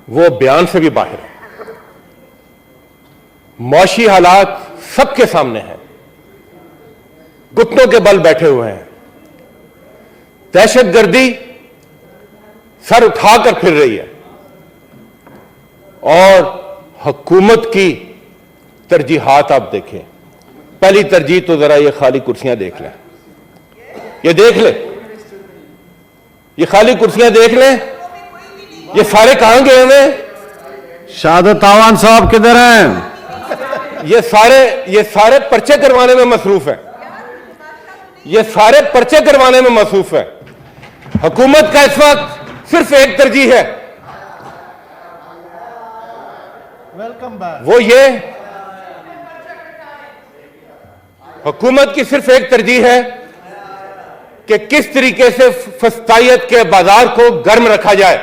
वो बयान से भी बाहर है। मौशी हालात सबके सामने हैं, घुटनों के बल बैठे हुए हैं, दहशतगर्दी सर उठाकर फिर रही है और हुकूमत की तरजीहात आप देखें। पहली तरजीह तो जरा ये खाली कुर्सियां देख लें, ये देख ले, ये खाली कुर्सियां देख लें, ये सारे कहां गए हुए हैं? शहादत आवान साहब किधर हैं? ये सारे पर्चे करवाने में मसरूफ है, ये सारे पर्चे करवाने में मसरूफ है। हुकूमत का इस वक्त सिर्फ एक तरजीह है, वो ये हुकूमत की सिर्फ एक तरजीह है कि किस तरीके से फस्तायत के बाजार को गर्म रखा जाए,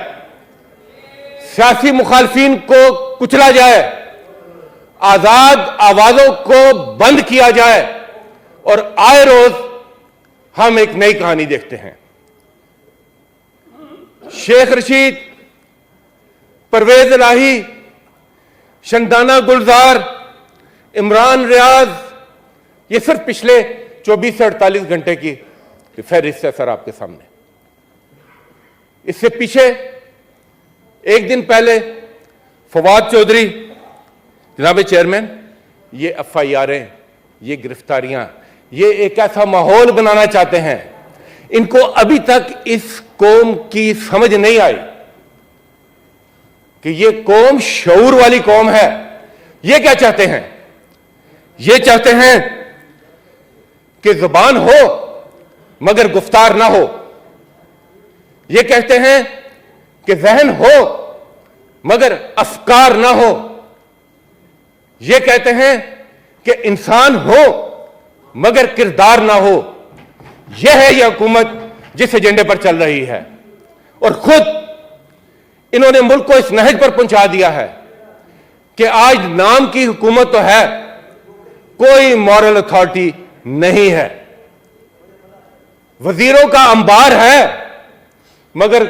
सियासी मुखालफिन को कुचला जाए, आजाद आवाजों को बंद किया जाए और आए रोज हम एक नई कहानी देखते हैं। शेख रशीद, परवेज इलाही, शंदाना गुलजार, इमरान रियाज, ये सिर्फ पिछले 24 से 48 घंटे की फहरिस्त है सर आपके सामने। इससे पीछे एक दिन पहले फवाद चौधरी, जनाब चेयरमैन, ये एफआईआरें, ये गिरफ्तारियां, ये एक ऐसा माहौल बनाना चाहते हैं। इनको अभी तक इस कौम की समझ नहीं आई कि ये कौम शऊर वाली कौम है। ये क्या चाहते हैं? ये चाहते हैं कि जुबान हो मगर गुफ्तार ना हो। ये कहते हैं कि जहन हो मगर अफकार ना हो। ये कहते हैं कि इंसान हो मगर किरदार ना हो। यह है यह हुकूमत जिस एजेंडे पर चल रही है और खुद इन्होंने मुल्क को इस नहज पर पहुंचा दिया है कि आज नाम की हुकूमत तो है, कोई मॉरल अथॉरिटी नहीं है। वजीरों का अंबार है मगर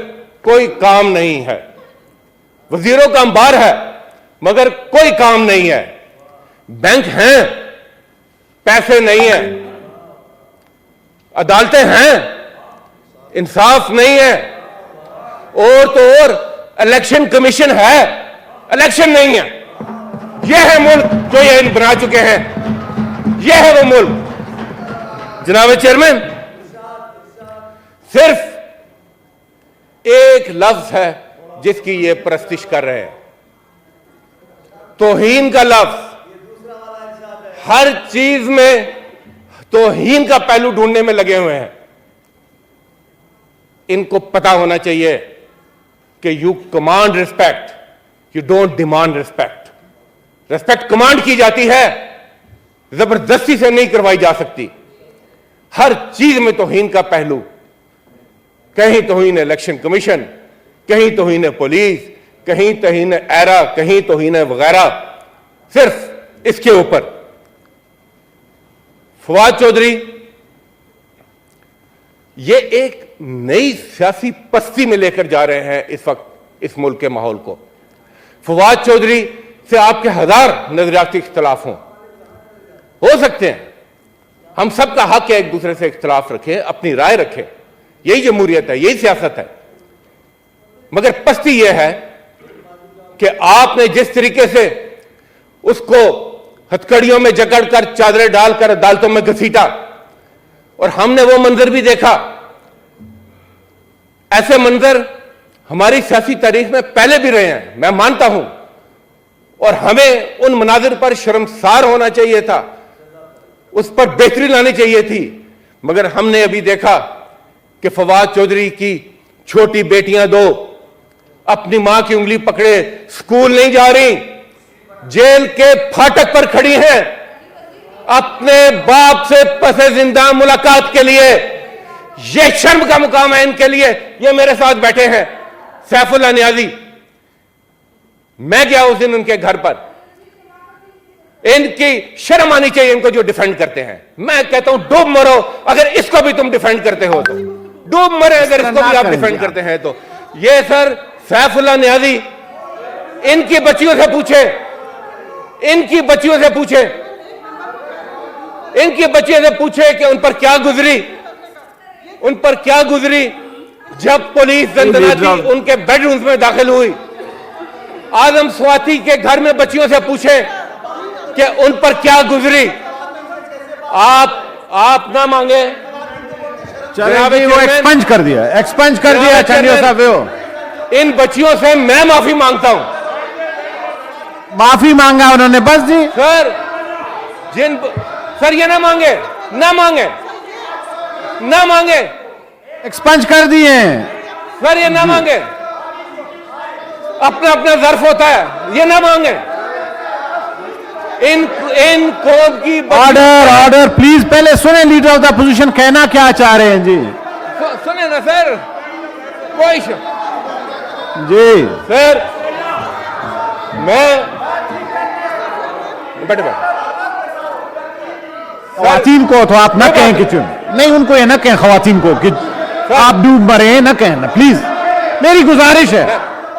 कोई काम नहीं है। वजीरों का अंबार है मगर कोई काम नहीं है। बैंक हैं, पैसे नहीं है। अदालतें हैं, इंसाफ नहीं है। और तो और इलेक्शन कमीशन है, इलेक्शन नहीं है। यह है मुल्क जो ये बना चुके हैं। यह है वो मुल्क। जनाब चेयरमैन, सिर्फ एक लफ्ज है जिसकी ये प्रस्तिश कर रहे हैं, तौहीन का लफ्ज। हर चीज में तौहीन का पहलू ढूंढने में लगे हुए हैं। इनको पता होना चाहिए कि you command respect, you don't demand respect. Respect command की जाती है, जबरदस्ती से नहीं करवाई जा सकती। हर चीज में तौहीन का पहलू, कहीं तौहीन इलेक्शन कमीशन, कहीं तौहीन पुलिस, कहीं तौहीन एरा, कहीं तौहीन वगैरह, सिर्फ इसके ऊपर। फवाद चौधरी ये एक नई सियासी पस्ती में लेकर जा रहे हैं इस वक्त इस मुल्क के माहौल को। फवाद चौधरी से आपके हजार नजरियाती इख्तलाफ हो सकते हैं, हम सबका हक है एक दूसरे से इख्तलाफ रखें, अपनी राय रखें, यही जमहूरियत है, यही सियासत है। मगर पस्ती यह है कि आपने जिस तरीके से उसको हथकड़ियों में जकड़कर, चादरें डालकर अदालतों में घसीटा, और हमने वो मंजर भी देखा। ऐसे मंजर हमारी सियासी तारीख में पहले भी रहे हैं, मैं मानता हूं, और हमें उन मनाजिर पर शर्मसार होना चाहिए था, उस पर बेहतरी लानी चाहिए थी। मगर हमने अभी देखा कि फवाद चौधरी की छोटी बेटियां दो अपनी मां की उंगली पकड़े स्कूल नहीं जा रही, जेल के फाटक पर खड़ी हैं अपने बाप से पसे जिंदा मुलाकात के लिए। यह शर्म का मुकाम है इनके लिए। ये मेरे साथ बैठे हैं सैफुल्लाह नियाजी, मैं गया उस दिन उनके घर पर, इनकी शर्म आनी चाहिए इनको जो डिफेंड करते हैं। मैं कहता हूं डूब मरो अगर इसको भी तुम डिफेंड करते हो तो, डूब मरे अगर इसको भी आप डिफेंड करते हैं तो। ये सर सैफुल्लाह नियाजी इनकी बच्चियों से पूछे, इनकी बच्चियों से पूछे, इनकी बच्चियों से पूछे कि उन पर क्या गुजरी, उन पर क्या गुजरी जब पुलिस दंदनाती उनके बेडरूम्स में दाखिल हुई। आजम स्वाति के घर में बच्चियों से पूछे कि उन पर क्या गुजरी। आप ना मांगे। चलें जी, वो एक्सपंज कर दिया चंडियो साहब वो। इन बच्चियों से मैं माफी मांगता हूं। माफी मांगा उन्होंने, बस जी। सर ये ना मांगे, ना मांगे, ना मांगे, एक्सपंज कर दिए सर ये ना मांगे। अपना अपना ज़र्फ होता है, ये ना मांगे। इन कौम की ऑर्डर प्लीज, पहले सुने लीडर ऑफ द अपोजिशन कहना क्या चाह रहे हैं जी। सुने ना सर, कोई जी सर, मैं बैठे खवातीन को तो आप ना कहें कि नहीं, उनको ये ना कहें खवातीन को कि आप डूब मरे, ना कहें ना प्लीज, मेरी गुजारिश है।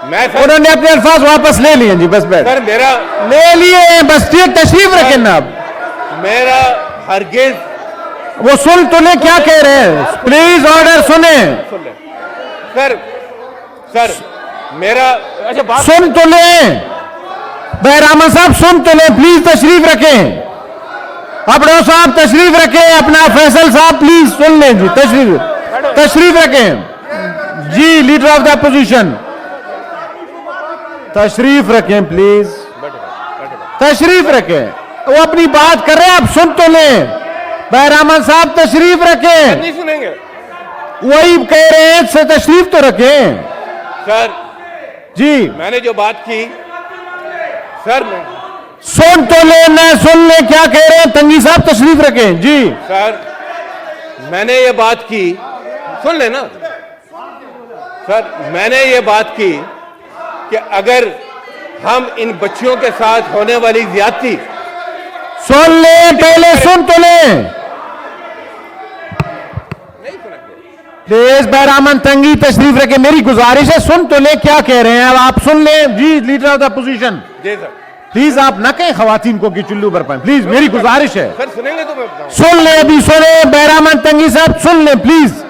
उन्होंने अपने अल्फाज वापस ले लिए जी, बस बैठ सर मेरा ले लिए, बस तशरीफ रखें ना। अब मेरा हरगिज वो सुन तो ले क्या कह रहे हैं, प्लीज ऑर्डर सुने। सर मेरा अच्छा बात सुन तो ले, बहरामा साहब सुन तो ले, प्लीज तशरीफ रखें। अपनों साहब तशरीफ रखें, अपना फैसल साहब प्लीज सुन लें जी, तशरीफ रखें जी। लीडर ऑफ द अपोजिशन तशरीफ रखें प्लीज, तशरीफ रखें। वो अपनी बात कर रहे हैं, आप सुन तो लें। बहरामा साहब तशरीफ रखें। नहीं सुनेंगे, वही कह रहे हैं, से तशरीफ तो रखें सर जी। मैंने जो बात की सर, मैं सुन तो ले, न सुन ले क्या कह रहे हैं। तंगी साहब तशरीफ रखें जी। सर मैंने ये बात की, सुन लेना सर, मैंने ये बात की कि अगर हम इन बच्चियों के साथ होने वाली ज्यादती, सुन ले, पहले सुन तो ले प्लीज। बहरामन तंगी तशरीफ रखे, मेरी गुजारिश है, सुन तो ले क्या कह रहे हैं। अब आप सुन ले जी। Leader of the opposition ji sir, please आप ना कहें खवातीन को कि चुल्लू पर पाए, प्लीज मेरी गुजारिश है। सर सुनेंगे तो मैं बताऊं। सुन ले, अभी सुने। बहरामन तंगी साहब सुन ले प्लीज।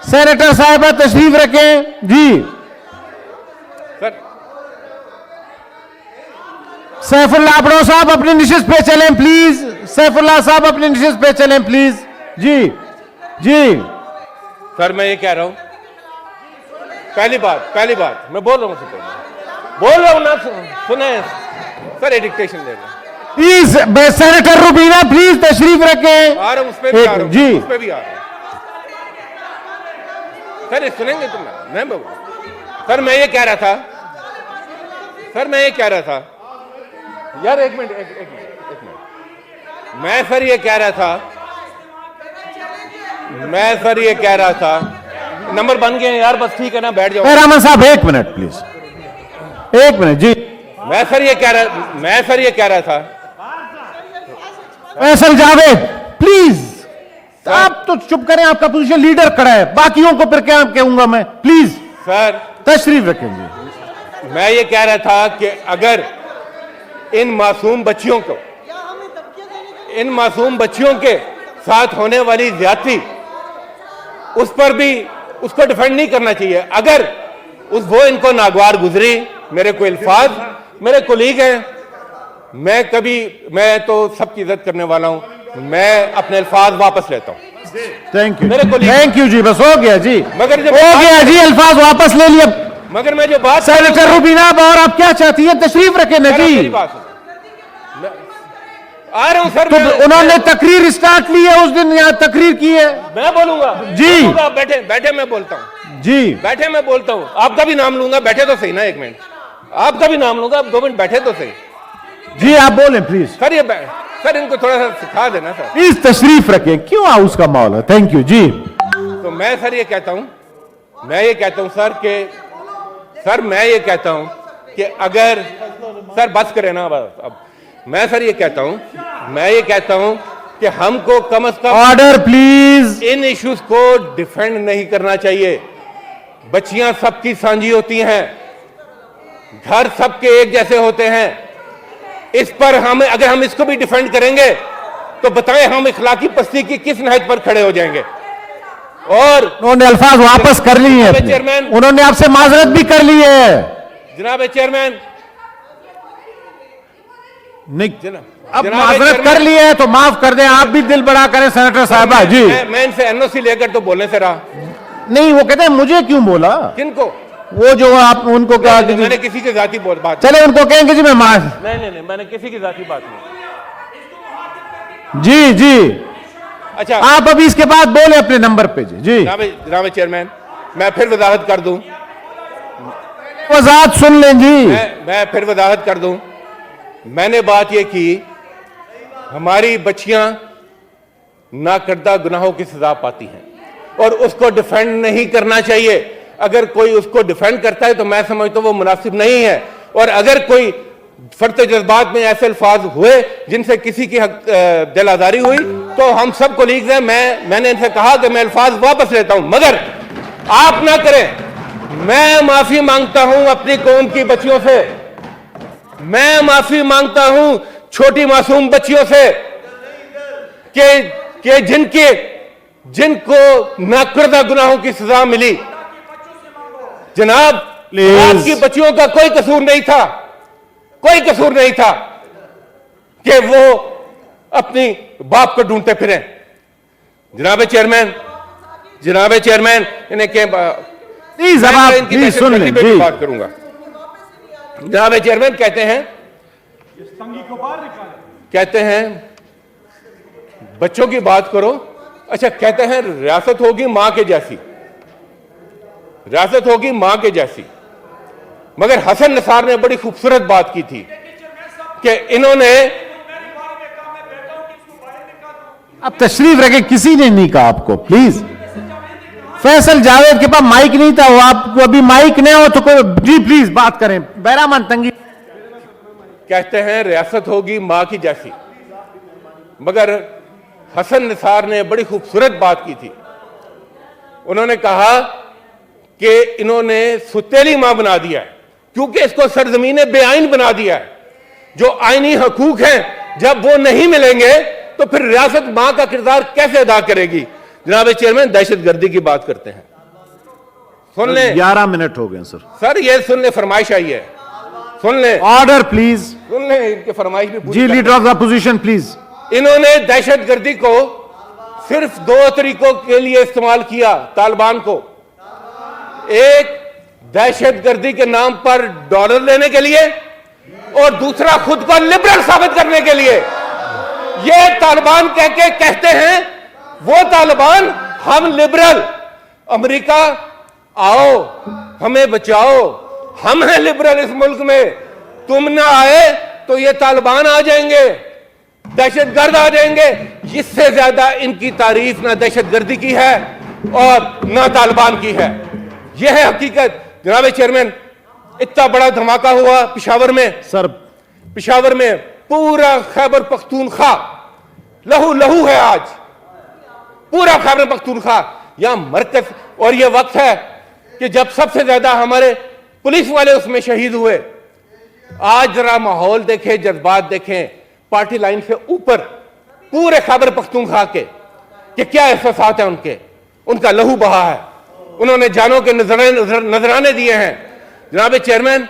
सेनेटर साहिबा तशरीफ रखें जी। सर सैफुल्लाह अपनों साहब अपनी निशिस्त पे चलें प्लीज। सैफुल्लाह साहब अपनी निशिस्त पे चलें प्लीज जी। जी सर मैं ये कह रहा हूं, पहली बात मैं बोल रहा हूं, बोल रहा हूं ना, सुने सर, ये डिक्टेशन दे रहे हैं प्लीज। सेनेटर रुबीना प्लीज तशरीफ रखें। आ रहा हूं, उस पे भी आ रहा हूं जी, उस पे भी आ रहा हूं सर, ये सुनेंगे तो मैं सर मैं ये कह रहा था, सर मैं ये कह रहा था यार, एक मिनट मैं सर ये कह रहा था, नंबर बन गए यार, बस ठीक है ना, बैठ जाओ। रहमान साहब एक मिनट प्लीज, एक मिनट जी। मैं सर ये कह रहा था फैसल जावेद प्लीज, आप तो चुप करें, आपका पोजीशन लीडर खड़ा है, बाकियों को फिर क्या कहूंगा मैं, प्लीज सर तशरीफ रखेंगे। मैं ये कह रहा था कि अगर इन मासूम बच्चियों के साथ होने वाली ज्यादती, उस पर भी उसको डिफेंड नहीं करना चाहिए। अगर वो इनको नागवार गुजरी, मेरे को अल्फाज, मेरे कोलीग हैं, मैं तो सबकी इज्जत करने वाला हूं, मैं अपने अल्फाज वापस लेता हूं। थैंक यू जी, बस हो गया जी, मगर हो गया जी, अल्फाज वापस ले लिया। मगर मैं जो बात सेनेटर रुबीना, और आप क्या चाहती हैं, तशरीफ रखें ना जी। आ रहा हूं सर, तो उन्होंने तकरीर स्टार्ट ली है, उस दिन यहाँ तकरीर की है। मैं बोलूंगा जी, आप बैठे मैं बोलता हूं जी, बैठे मैं बोलता हूं, आपका भी नाम लूंगा, बैठे तो सही ना, एक मिनट, आपका भी नाम लूंगा, 2 मिनट बैठे तो सही जी, आप बोलें प्लीज। सर सर इनको थोड़ा सा सिखा देना सर, प्लीज तशरीफ रखें, क्यों हाउस का माहौल है। थैंक यू जी। तो मैं सर ये कहता हूं कि अगर सर बस करें ना, अब मैं सर ये कहता हूं कि हमको कम से कम ऑर्डर प्लीज, इन इश्यूज को डिफेंड नहीं करना चाहिए। बच्चियां सबकी सांझी होती हैं, घर सबके एक जैसे होते हैं। इस पर हम अगर हम इसको भी डिफेंड करेंगे तो बताएं हम इखलाकी पस्ती की किस नहज पर खड़े हो जाएंगे। और उन्होंने अल्फाज वापस कर लिए हैं, चेयरमैन उन्होंने आपसे माजरत भी कर ली है जनाब चेयरमैन। नहीं, अब माजरत कर ली है तो माफ कर दें, आप भी दिल बड़ा करें सेनेटर साहबा जी। मैं इनसे एनओसी लेकर तो बोलने से रहा नहीं, वो कहते हैं मुझे क्यों बोला, किनको? वो जो आप उनको कहा कि मैंने किसी की जाती बात चले उनको कहेंगे जी मैं माफ। नहीं मैंने किसी की जाती बात नहीं। जी जी अच्छा, आप अभी इसके बाद बोले अपने नंबर पे जी। जनाब चेयरमैन, मैं फिर वजाहत कर दूं, वजाहत सुन लें जी। मैं फिर वजाहत कर दूं। मैंने बात यह की हमारी बच्चियां नाकर्दा गुनाहों की सजा पाती हैं और उसको डिफेंड नहीं करना चाहिए। अगर कोई उसको डिफेंड करता है तो मैं समझता हूं वो मुनासिब नहीं है। और अगर कोई फर्द जज्बात में ऐसे अल्फाज हुए जिनसे किसी की दिल आजारी हुई तो हम सब कोलीग्स हैं, मैंने इनसे कहा कि मैं अल्फाज वापस लेता हूं, मगर आप ना करें। मैं माफी मांगता हूं अपनी कौम की बच्चियों से, मैं माफी मांगता हूं छोटी मासूम बच्चियों से कि जिनको नाकर्दा गुनाहों की सजा मिली। जनाब, आपकी बच्चियों का कोई कसूर नहीं था, कोई कसूर नहीं था कि वो अपनी बाप को ढूंढते फिरें। जनाब चेयरमैन इन्हें क्या प्लीज प्लीज सुन लें जी। बात करूंगा। जनाब चेयरमैन कहते हैं बच्चों की बात करो। अच्छा, कहते हैं रियासत होगी मां के जैसी, रियासत होगी मां के जैसी। मगर हसन निसार ने बड़ी खूबसूरत बात की थी कि इन्होंने अब तशरीफ रखे, किसी ने नहीं कहा आपको, प्लीज। फैसल जावेद के पास माइक नहीं था, वो आपको अभी माइक नहीं हो तो कोई जी प्लीज बात करें। बैरामन तंगी कहते हैं रियासत होगी मां की जैसी, मगर हसन निसार ने बड़ी खूबसूरत बात की थी। उन्होंने कहा कि इन्होंने सुतेली मां बना दिया है क्योंकि इसको सरजमीन बेआइन बना दिया है। जो आईनी हकूक हैं जब वो नहीं मिलेंगे तो फिर रियासत मां का किरदार कैसे अदा करेगी। जनाब चेयरमैन, दहशतगर्दी की बात करते हैं, सुन लें। 11 मिनट हो गए सर, ये सुन ले, फरमाइश आई है, सुन ले। ऑर्डर प्लीज, सुन ले, इनकी फरमाइश भी जी। Leader of the opposition please. इन्होंने दहशतगर्दी को सिर्फ 2 तरीकों के लिए इस्तेमाल किया। तालिबान को एक दहशतगर्दी के नाम पर डॉलर लेने के लिए और दूसरा खुद को लिबरल साबित करने के लिए। ये तालिबान कहते हैं वो तालिबान हम लिबरल, अमेरिका आओ हमें बचाओ, हम हैं लिबरल इस मुल्क में, तुम ना आए तो ये तालिबान आ जाएंगे, दहशतगर्द आ जाएंगे। इससे ज्यादा इनकी तारीफ ना दहशतगर्दी की है और ना तालिबान की है। यह है हकीकत। जनाब चेयरमैन, इतना बड़ा धमाका हुआ पिशावर में। सर, पिशावर में पूरा खैबर पख्तूनख्वा लहू लहू है आज, पूरा खैबर पख्तूनख्वा यहां मरकज। और यह वक्त है कि जब सबसे ज्यादा हमारे पुलिस वाले उसमें शहीद हुए। आज जरा माहौल देखें, जज्बात देखें, पार्टी लाइन से ऊपर पूरे खैबर पख्तूनख्वा के कि क्या एहसास है उनके, उनका लहू बहा है, उन्होंने जानों के नजराने दिए हैं। जनाब चेयरमैन,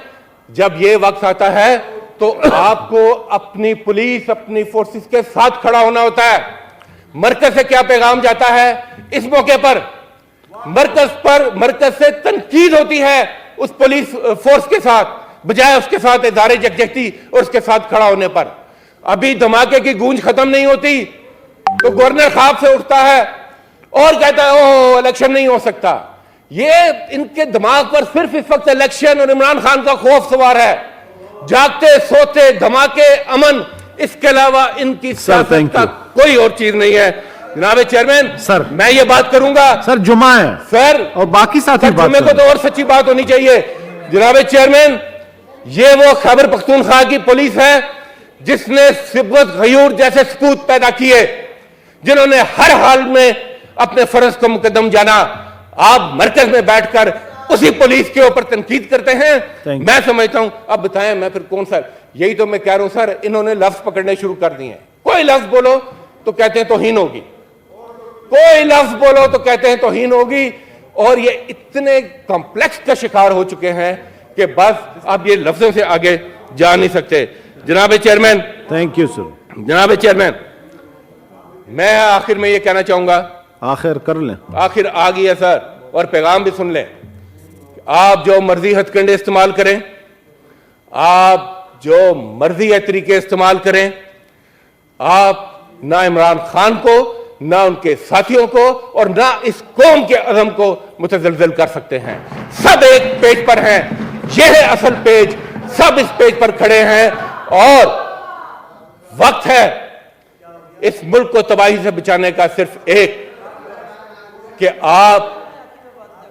जब यह वक्त आता है तो आपको अपनी पुलिस, अपनी फोर्सेस के साथ खड़ा होना होता है। मरकज से क्या पैगाम जाता है इस मौके पर? मरकज से तनकीद होती है उस पुलिस फोर्स के साथ, बजाय उसके साथ इदारे यकजहती और उसके साथ खड़ा होने पर। अभी धमाके की गूंज खत्म नहीं होती तो गवर्नर ख्वाब से उठता है और कहता है ओह इलेक्शन नहीं हो सकता। ये इनके दिमाग पर सिर्फ इस वक्त इलेक्शन और इमरान खान का खौफ सवार है। जागते सोते धमाके अमन, इसके अलावा इनकी सियासत का कोई और चीज नहीं है। जनाब चेयरमैन, सर मैं ये बात करूंगा। सर जुमा है सर, और बाकी साथी बात जुमे को तो और सच्ची बात होनी चाहिए। जनाब चेयरमैन, ये वो खैबर पख्तूनख्वा की पुलिस है जिसने सिब्बत गयूर जैसे सपूत पैदा किए, जिन्होंने हर हाल में अपने फर्ज को मुकद्दम जाना। आप मरकज में बैठकर उसी पुलिस के ऊपर तनकीद करते हैं। Thank you. मैं समझता हूं, अब बताएं मैं फिर कौन सा, यही तो मैं कह रहा हूं सर, इन्होंने लफ्ज पकड़ने शुरू कर दिए हैं। कोई लफ्ज बोलो तो कहते हैं तौहीन होगी, कोई लफ्ज बोलो तो कहते हैं तौहीन होगी, और ये इतने कॉम्प्लेक्स का शिकार हो चुके हैं कि बस अब ये लफ्जों से आगे जा नहीं सकते। जनाब चेयरमैन, थैंक यू सर। जनाब चेयरमैन, मैं आखिर में ये कहना चाहूंगा, आखिर कर लें। आखिर आ गई है सर, और पैगाम भी सुन लें। आप जो मर्जी हथकंडे इस्तेमाल करें, आप जो मर्जी है तरीके इस्तेमाल करें, आप ना इमरान खान को, ना उनके साथियों को, और ना इस कौम के अज़म को मुतज़लज़ल कर सकते हैं। सब एक पेज पर हैं, यह है असल पेज, सब इस पेज पर खड़े हैं, और वक्त है इस मुल्क को तबाही से बचाने का सिर्फ एक, कि आप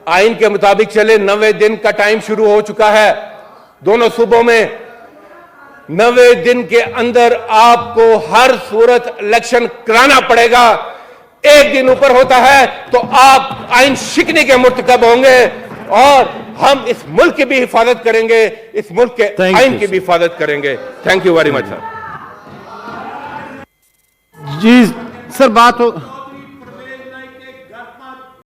आइन के मुताबिक चले। 90 दिन का टाइम शुरू हो चुका है दोनों सूबों में। 90 दिन के अंदर आपको हर सूरत इलेक्शन कराना पड़ेगा। एक दिन ऊपर होता है तो आप आइन शिकने के मुर्तकब होंगे, और हम इस मुल्क की भी हिफाजत करेंगे, इस मुल्क के आइन की भी हिफाजत करेंगे। Thank you very much sir. जी सर, बात हो